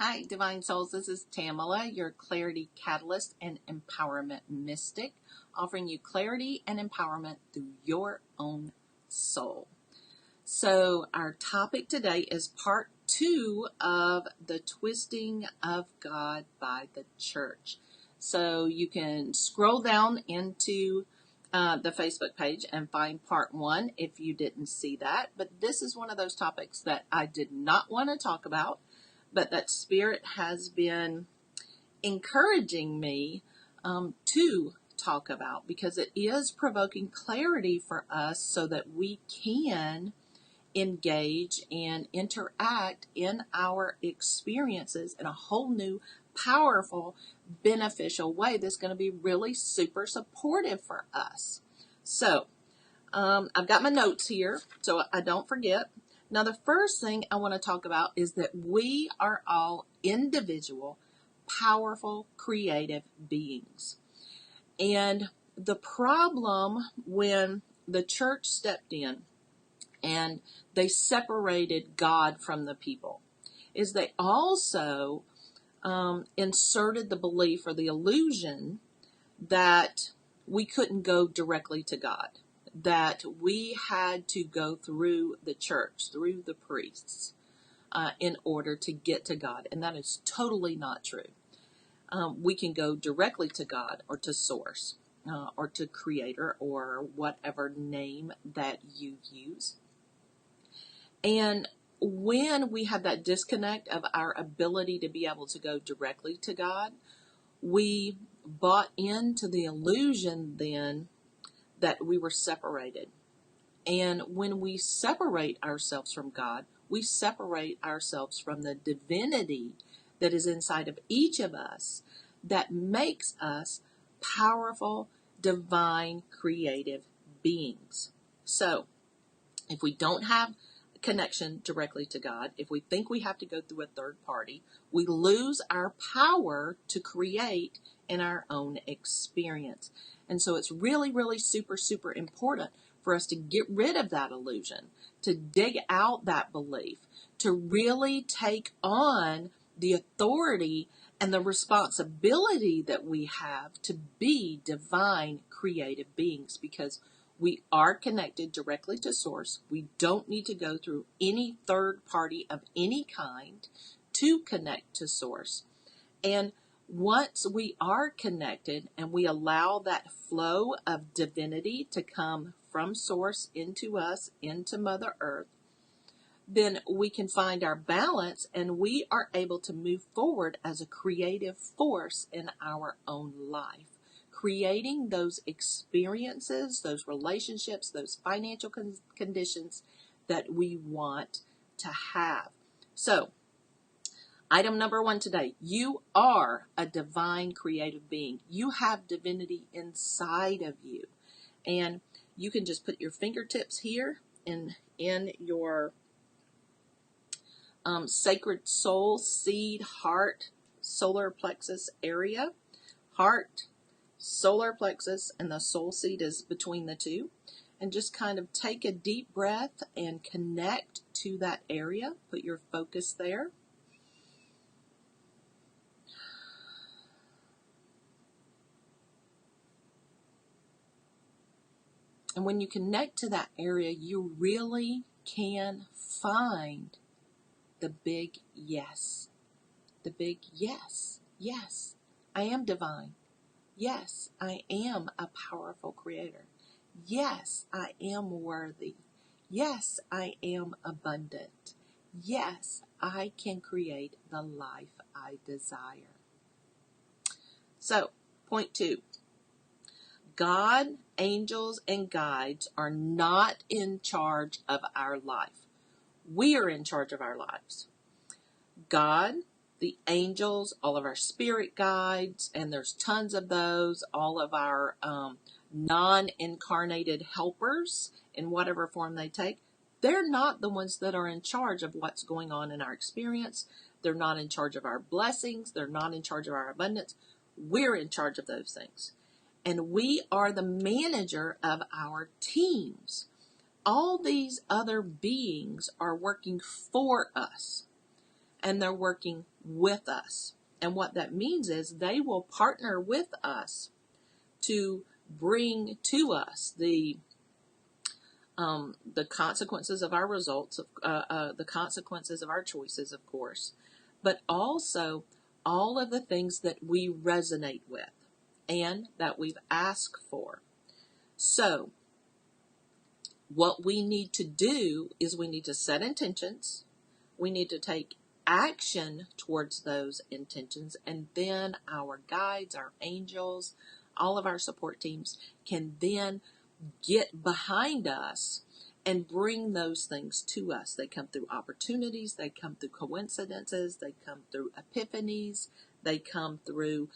Hi, Divine Souls. This is Tamala, your clarity catalyst and empowerment mystic, offering you clarity and empowerment through your own soul. So, our topic today is part 2 of the twisting of God by the church. So, you can scroll down into the Facebook page and find part 1 if you didn't see that. But this is one of those topics that I did not want to talk about, but that Spirit has been encouraging me to talk about, because it is provoking clarity for us so that we can engage and interact in our experiences in a whole new, powerful, beneficial way that's going to be really super supportive for us. So, I've got my notes here so I don't forget. Now, the first thing I want to talk about is that we are all individual, powerful, creative beings. And the problem when the church stepped in and they separated God from the people is they also inserted the belief or the illusion that we couldn't go directly to God, that we had to go through the church, through the priests, in order to get to God. And that is totally not true. We can go directly to God or to Source or to Creator or whatever name that you use. And when we have that disconnect of our ability to be able to go directly to God, we bought into the illusion then that we were separated. And when we separate ourselves from God, we separate ourselves from the divinity that is inside of each of us that makes us powerful, divine, creative beings. So, if we don't have connection directly to God, if we think we have to go through a third party, we lose our power to create in our own experience. And so it's really, really super, super important for us to get rid of that illusion, to dig out that belief, to really take on the authority and the responsibility that we have to be divine, creative beings, because we are connected directly to Source. We don't need to go through any third party of any kind to connect to Source. And once we are connected and we allow that flow of divinity to come from Source into us, into Mother Earth, then we can find our balance and we are able to move forward as a creative force in our own life, creating those experiences, those relationships, those financial conditions that we want to have. So, item number 1 today, you are a divine creative being. You have divinity inside of you. And you can just put your fingertips here in your sacred soul, seed, heart, solar plexus area. Heart, solar plexus, and the soul seed is between the two. And just kind of take a deep breath and connect to that area. Put your focus there. And when you connect to that area, you really can find the big yes. The big yes. Yes, I am divine. Yes, I am a powerful creator. Yes, I am worthy. Yes, I am abundant. Yes, I can create the life I desire. So, point 2. God, angels, and guides are not in charge of our life. We are in charge of our lives. God, the angels, all of our spirit guides, and there's tons of those, all of our non-incarnated helpers in whatever form they take, they're not the ones that are in charge of what's going on in our experience. They're not in charge of our blessings. They're not in charge of our abundance. We're in charge of those things. And we are the manager of our teams. All these other beings are working for us. And they're working with us. And what that means is they will partner with us to bring to us the consequences of our results, the consequences of our choices, of course, but also all of the things that we resonate with and that we've asked for. So what we need to do is we need to set intentions. We need to take action towards those intentions, and then our guides, our angels, all of our support teams can then get behind us and bring those things to us. They come through opportunities, they come through coincidences, they come through epiphanies, they come through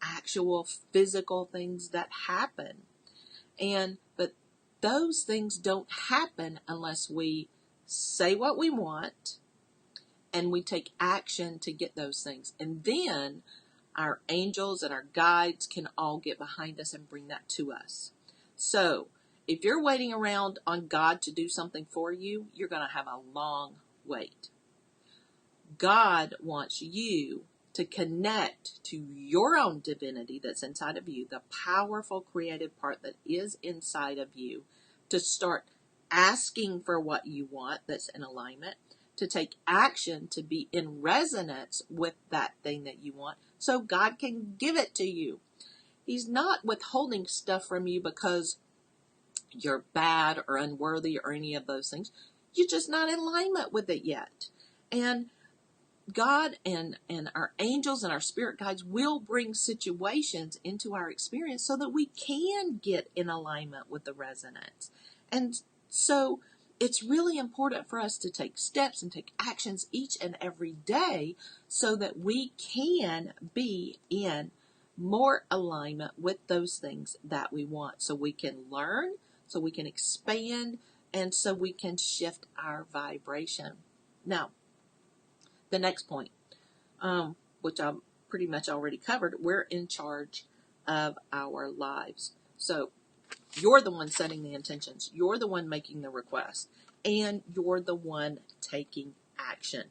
actual physical things that happen. But those things don't happen unless we say what we want and we take action to get those things. And then our angels and our guides can all get behind us and bring that to us. So if you're waiting around on God to do something for you, you're going to have a long wait. God wants you to connect to your own divinity that's inside of you, the powerful creative part that is inside of you, to start asking for what you want that's in alignment, to take action to be in resonance with that thing that you want so God can give it to you. He's not withholding stuff from you because you're bad or unworthy or any of those things. You're just not in alignment with it yet. And God and our angels and our spirit guides will bring situations into our experience so that we can get in alignment with the resonance. And so it's really important for us to take steps and take actions each and every day so that we can be in more alignment with those things that we want. So we can learn, so we can expand, and so we can shift our vibration. Now, the next point, which I pretty much already covered, we're in charge of our lives. So you're the one setting the intentions. You're the one making the request. And you're the one taking action.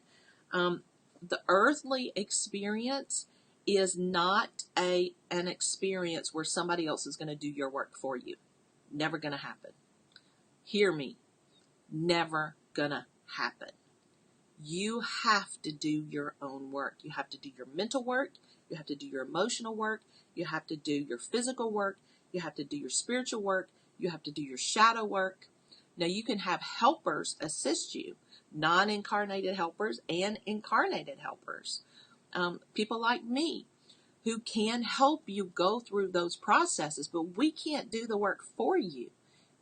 The earthly experience is not an experience where somebody else is going to do your work for you. Never going to happen. Hear me. Never going to happen. You have to do your own work. You have to do your mental work. You have to do your emotional work. You have to do your physical work. You have to do your spiritual work. You have to do your shadow work. Now, you can have helpers assist you, non-incarnated helpers and incarnated helpers. People like me who can help you go through those processes, but we can't do the work for you.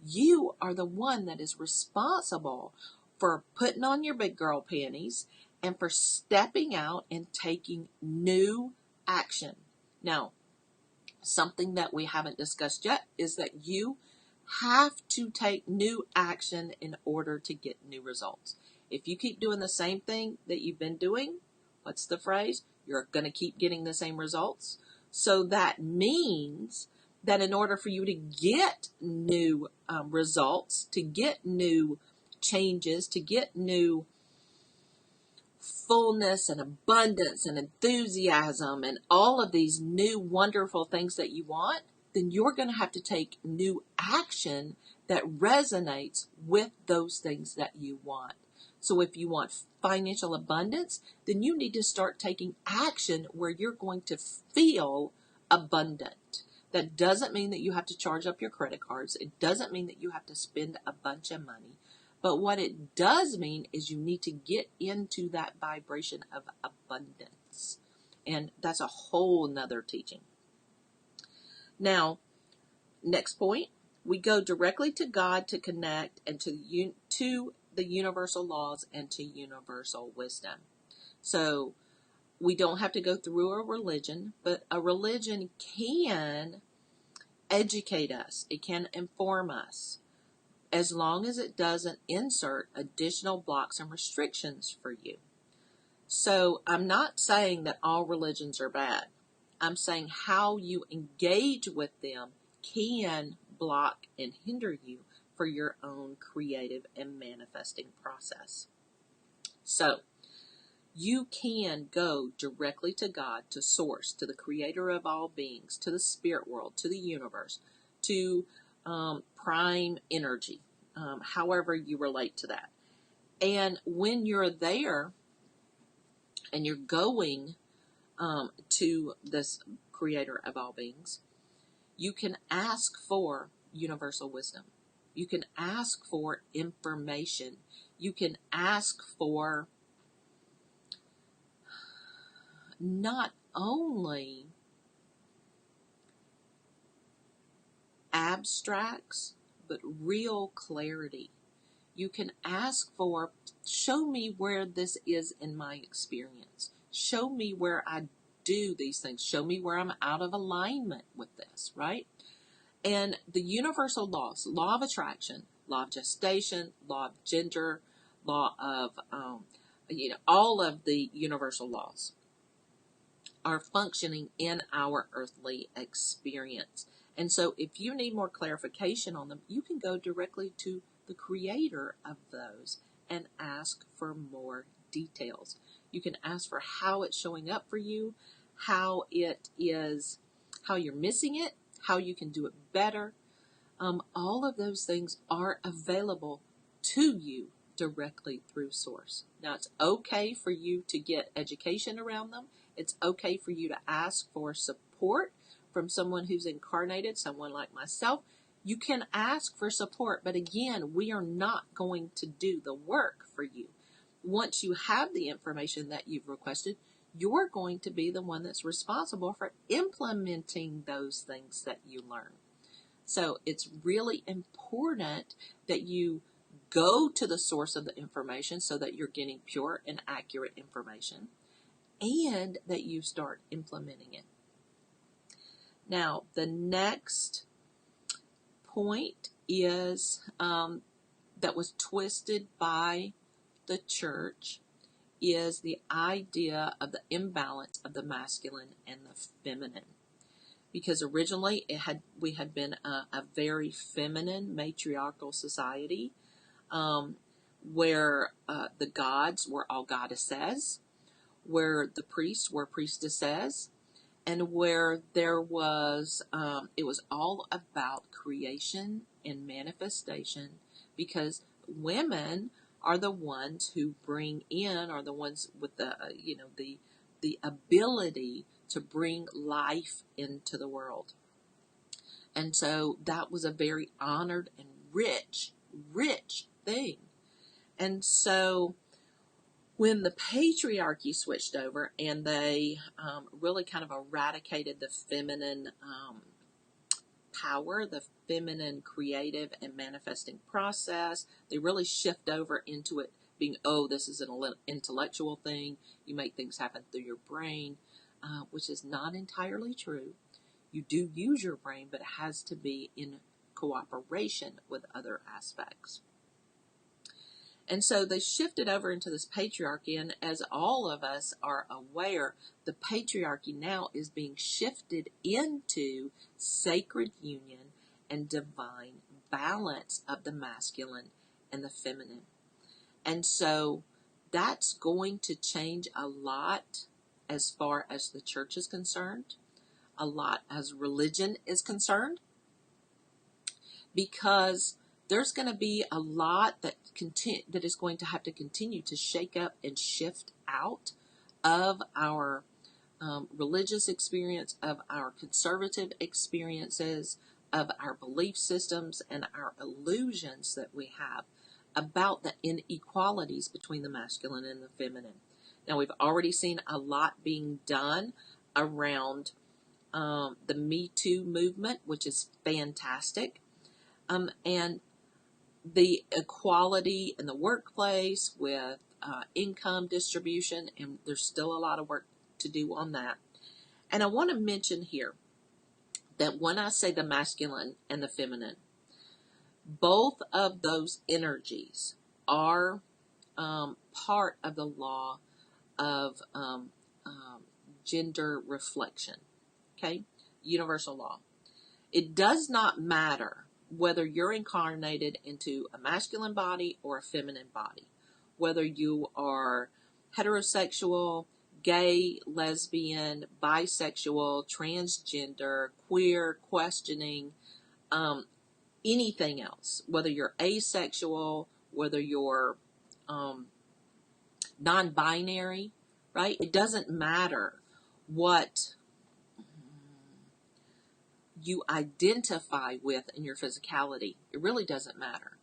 You are the one that is responsible for putting on your big girl panties and for stepping out and taking new action. Now, something that we haven't discussed yet is that you have to take new action in order to get new results. If you keep doing the same thing that you've been doing, what's the phrase? You're going to keep getting the same results. So that means that in order for you to get new results, to get new changes, to get new fullness and abundance and enthusiasm and all of these new wonderful things that you want, then you're going to have to take new action that resonates with those things that you want. So if you want financial abundance, then you need to start taking action where you're going to feel abundant. That doesn't mean that you have to charge up your credit cards. It doesn't mean that you have to spend a bunch of money. But what it does mean is you need to get into that vibration of abundance. And that's a whole nother teaching. Now, next point, we go directly to God to connect and to the universal laws and to universal wisdom. So we don't have to go through a religion, but a religion can educate us. It can inform us, as long as it doesn't insert additional blocks and restrictions for you. So I'm not saying that all religions are bad. I'm saying how you engage with them can block and hinder you for your own creative and manifesting process. So You can go directly to God, to Source, to the Creator of all beings, to the spirit world, to the universe, to prime energy, however you relate to that. And when you're there and you're going to this Creator of all beings, you can ask for universal wisdom. You can ask for information. You can ask for not only abstracts, but real clarity. You can ask for, show me where this is in my experience. Show me where I do these things. Show me where I'm out of alignment with this, right? And the universal laws, law of attraction, law of gestation, law of gender, law of, all of the universal laws are functioning in our earthly experience. And so if you need more clarification on them, you can go directly to the creator of those and ask for more details. You can ask for how it's showing up for you, how it is, how you're missing it, how you can do it better. All of those things are available to you directly through Source. Now, it's okay for you to get education around them. It's okay for you to ask for support from someone who's incarnated, someone like myself. You can ask for support, but again, we are not going to do the work for you. Once you have the information that you've requested, you're going to be the one that's responsible for implementing those things that you learn. So it's really important that you go to the source of the information so that you're getting pure and accurate information, and that you start implementing it. Now, the next point is that was twisted by the church is the idea of the imbalance of the masculine and the feminine. Because originally we had been a very feminine matriarchal society where the gods were all goddesses, where the priests were priestesses, and where there was, it was all about creation and manifestation, because women are the ones who bring in, are the ones with the, the ability to bring life into the world. And so that was a very honored and rich thing. And so when the patriarchy switched over and they really kind of eradicated the feminine power, the feminine creative and manifesting process, they really shift over into it being, this is an intellectual thing. You make things happen through your brain, which is not entirely true. You do use your brain, but it has to be in cooperation with other aspects. And so they shifted over into this patriarchy, and as all of us are aware, the patriarchy now is being shifted into sacred union and divine balance of the masculine and the feminine. And so that's going to change a lot as far as the church is concerned, a lot as religion is concerned, because there's going to be a lot that is going to have to continue to shake up and shift out of our religious experience, of our conservative experiences, of our belief systems, and our illusions that we have about the inequalities between the masculine and the feminine. Now, we've already seen a lot being done around the Me Too movement, which is fantastic. And the equality in the workplace with income distribution, and there's still a lot of work to do on that. And I want to mention here that when I say the masculine and the feminine, both of those energies are part of the law of gender reflection, okay? Universal law. It does not matter whether you're incarnated into a masculine body or a feminine body, whether you are heterosexual, gay, lesbian, bisexual, transgender, queer, questioning, anything else, whether you're asexual, whether you're non-binary, right? It doesn't matter what you identify with in your physicality. It really doesn't matter.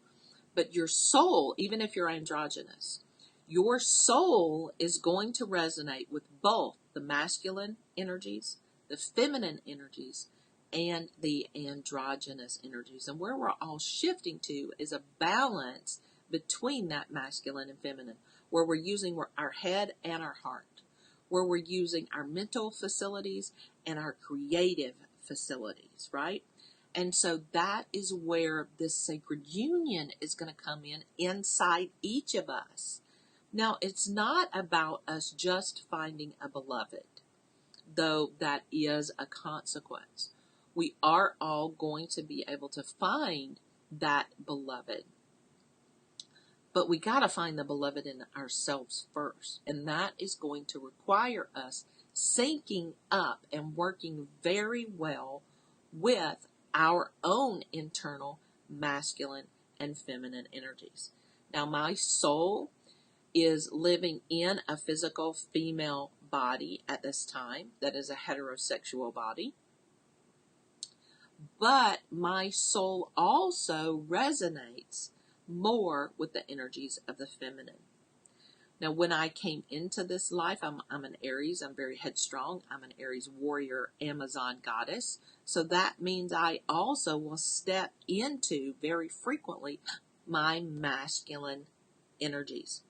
But your soul, even if you're androgynous, your soul is going to resonate with both the masculine energies, the feminine energies, and the androgynous energies. And where we're all shifting to is a balance between that masculine and feminine, where we're using our head and our heart, where we're using our mental facilities and our creative facilities, right? And so that is where this sacred union is going to come in inside each of us. Now, it's not about us just finding a beloved, though that is a consequence. We are all going to be able to find that beloved. But we got to find the beloved in ourselves first. And that is going to require us syncing up and working very well with our own internal masculine and feminine energies. Now, my soul is living in a physical female body at this time that is a heterosexual body. But my soul also resonates more with the energies of the feminine. Now, when I came into this life, I'm an Aries. I'm very headstrong. I'm an Aries warrior, Amazon goddess. So that means I also will step into very frequently my masculine energies.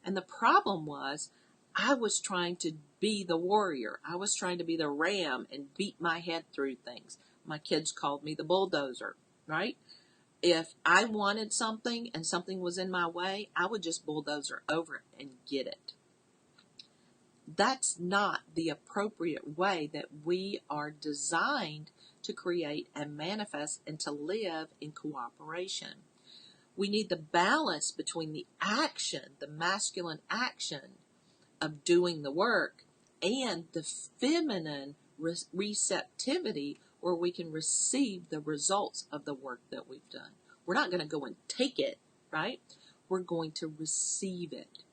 And the problem was I was trying to be the warrior. I was trying to be the ram and beat my head through things. My kids called me the bulldozer, right? If I wanted something and something was in my way, I would just bulldozer over it and get it. That's not the appropriate way that we are designed to create and manifest and to live in cooperation. We need the balance between the action, the masculine action of doing the work, and the feminine receptivity where we can receive the results of the work that we've done. We're not going to go and take it, right? We're going to receive it.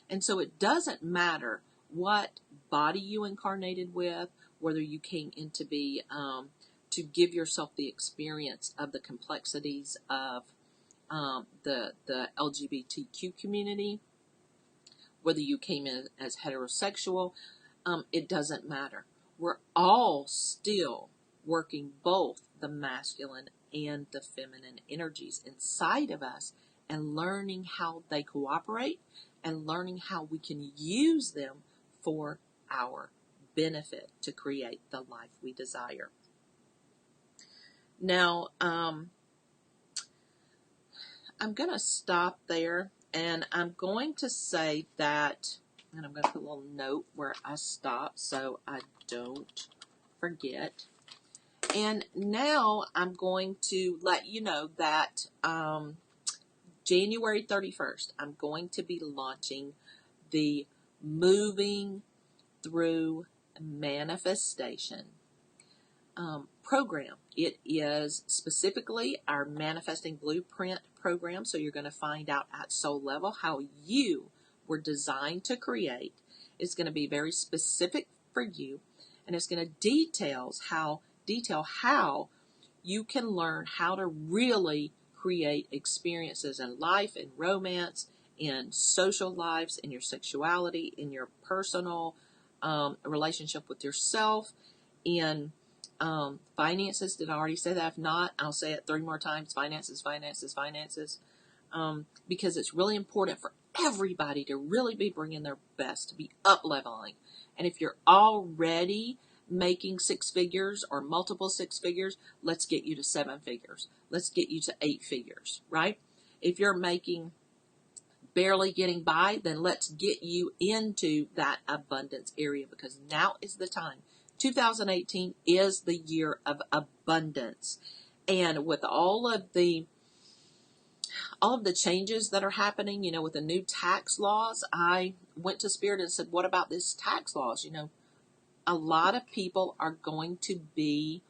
And so it doesn't matter what body you incarnated with, whether you came in to be, to give yourself the experience of the complexities of the LGBTQ community, whether you came in as heterosexual, it doesn't matter. We're all still working both the masculine and the feminine energies inside of us and learning how they cooperate and learning how we can use them for our benefit to create the life we desire. Now, I'm going to stop there, and I'm going to say that, and I'm going to put a little note where I stop so I don't forget. And now I'm going to let you know that January 31st, I'm going to be launching the Moving Through Manifestation program. It is specifically our Manifesting Blueprint program, so you're going to find out at soul level how you were designed to create. It's going to be very specific for you, and it's going to detail how you can learn how to really create experiences in life, in romance, in social lives, in your sexuality, in your personal relationship with yourself, in finances. Did I already say that? If not, I'll say it 3 more times. Finances, because it's really important for everybody to really be bringing their best, to be up-leveling. And if you're already making 6 figures or multiple 6 figures, let's get you to 7 figures. Let's get you to 8 figures, right? If you're making barely getting by, then let's get you into that abundance area, because now is the time. 2018 is the year of abundance. And with all of the all of the changes that are happening, with the new tax laws, I went to Spirit and said, what about this tax laws? A lot of people are going to be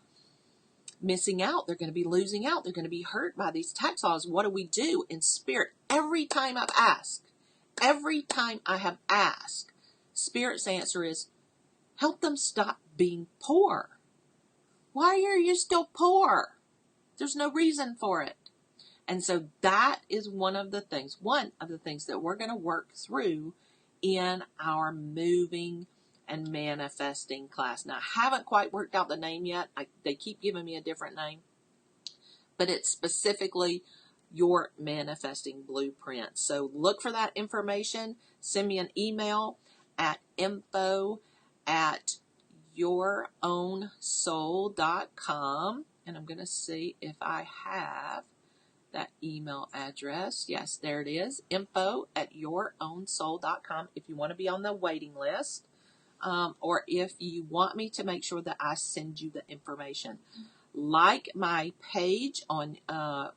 missing out. They're going to be losing out. They're going to be hurt by these tax laws. What do we do? In Spirit, every time I have asked, Spirit's answer is, help them stop being poor. Why are you still poor? There's no reason for it. And so that is one of the things that we're going to work through in our moving and manifesting class. Now, I haven't quite worked out the name yet. They keep giving me a different name, but it's specifically your manifesting blueprint. So look for that information. Send me an email at info@yourownsoul.com, and I'm going to see if I have that email address. Yes, there it is, info@yourownsoul.com, if you want to be on the waiting list, or if you want me to make sure that I send you the information. Like my page on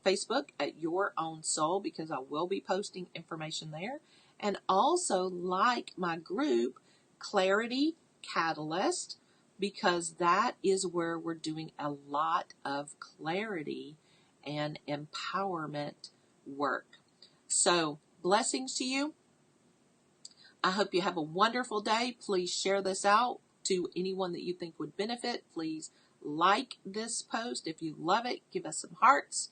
Facebook at Your Own Soul, because I will be posting information there. And also like my group, Clarity Catalyst, because that is where we're doing a lot of clarity and empowerment work. So, blessings to you. I hope you have a wonderful day. Please share this out to anyone that you think would benefit. Please like this post. If you love it, give us some hearts.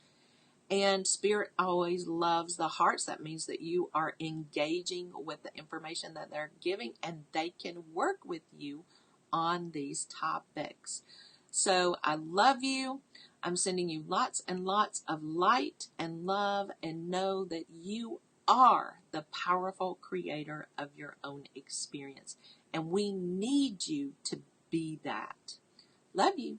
And Spirit always loves the hearts. That means that you are engaging with the information that they're giving, and they can work with you on these topics. So I love you. I'm sending you lots and lots of light and love, and know that you are the powerful creator of your own experience. And we need you to be that. Love you.